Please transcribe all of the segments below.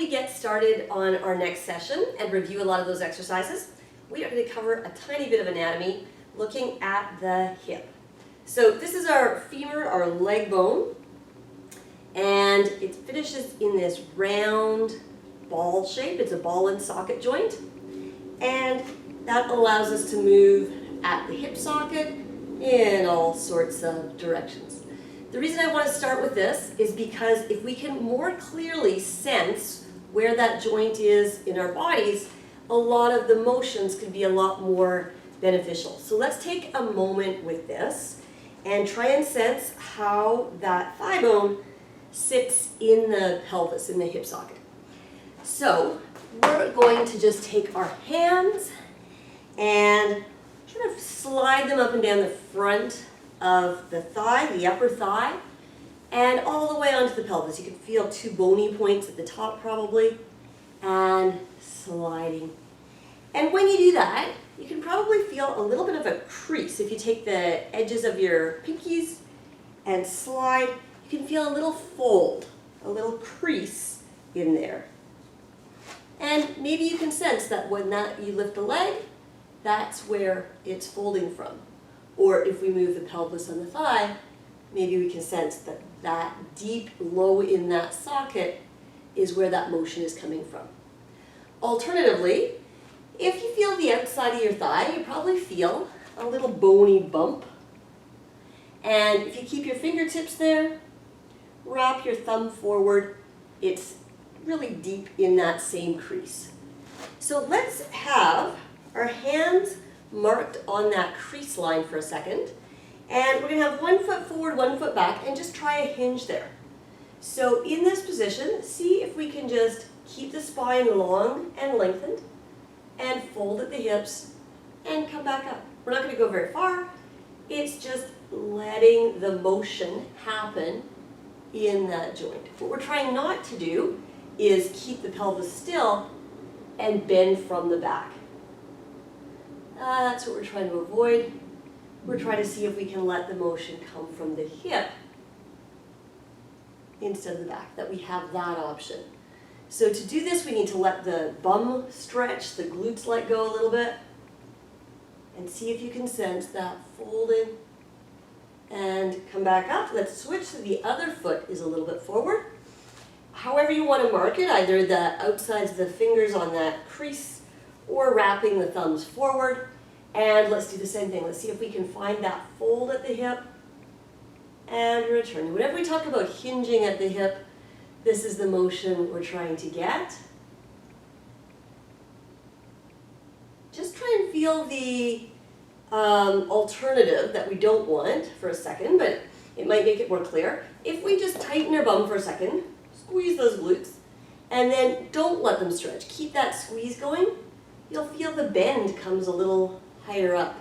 we get started on our next session and review a lot of those exercises, we are going to cover a tiny bit of anatomy looking at the hip. So this is our femur, our leg bone, and it finishes in this round ball shape. It's a ball and socket joint, and that allows us to move at the hip socket in all sorts of directions. The reason I want to start with this is because if we can more clearly sense where that joint is in our bodies, a lot of the motions could be a lot more beneficial. So let's take a moment with this and try and sense how that thigh bone sits in the pelvis, in the hip socket. So we're going to just take our hands and sort of slide them up and down the front of the thigh, the upper thigh, and all the way onto the pelvis. You can feel two bony points at the top probably, and sliding. And when you do that, you can probably feel a little bit of a crease. If you take the edges of your pinkies and slide, you can feel a little fold, a little crease in there. And maybe you can sense that when you lift the leg, that's where it's folding from. Or if we move the pelvis on the thigh, maybe we can sense that that deep low in that socket is where that motion is coming from. Alternatively, if you feel the outside of your thigh, you probably feel a little bony bump. And if you keep your fingertips there, wrap your thumb forward, it's really deep in that same crease. So let's have our hands marked on that crease line for a second. And we're going to have 1 foot forward, 1 foot back, and just try a hinge there. So in this position, see if we can just keep the spine long and lengthened and fold at the hips and come back up. We're not going to go very far. It's just letting the motion happen in that joint. What we're trying not to do is keep the pelvis still and bend from the back. That's what we're trying to avoid. We're trying to see if we can let the motion come from the hip instead of the back, that we have that option. So to do this, we need to let the bum stretch, the glutes let go a little bit, and see if you can sense that folding and come back up. Let's switch so the other foot is a little bit forward. However you want to mark it, either the outsides of the fingers on that crease or wrapping the thumbs forward. And let's do the same thing. Let's see if we can find that fold at the hip and return. Whenever we talk about hinging at the hip, this is the motion we're trying to get. Just try and feel the alternative that we don't want for a second, but it might make it more clear. If we just tighten our bum for a second, squeeze those glutes, and then don't let them stretch. Keep that squeeze going. You'll feel the bend comes a little higher up.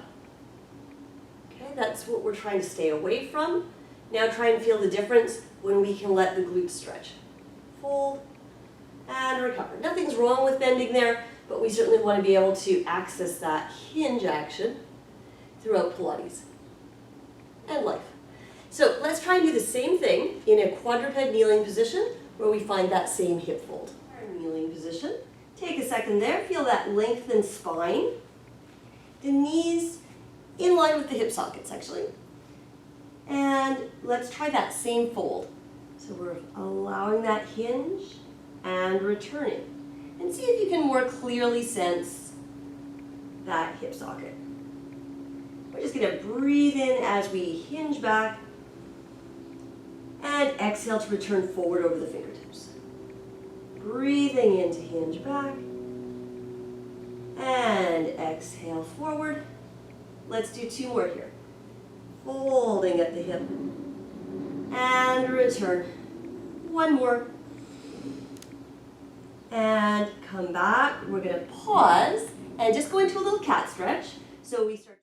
Okay, that's what we're trying to stay away from. Now try and feel the difference when we can let the glutes stretch. Fold and recover. Nothing's wrong with bending there, but we certainly want to be able to access that hinge action throughout Pilates and life. So let's try and do the same thing in a quadruped kneeling position where we find that same hip fold. Our kneeling position. Take a second there, feel that lengthened spine. The knees in line with the hip sockets actually. And let's try that same fold. So we're allowing that hinge and returning. And see if you can more clearly sense that hip socket. We're just going to breathe in as we hinge back and exhale to return forward over the fingertips. Breathing in to hinge back and exhale forward. Let's do 2 more here. Folding at the hip and return. 1 more. And come back. We're going to pause and just go into a little cat stretch. So we start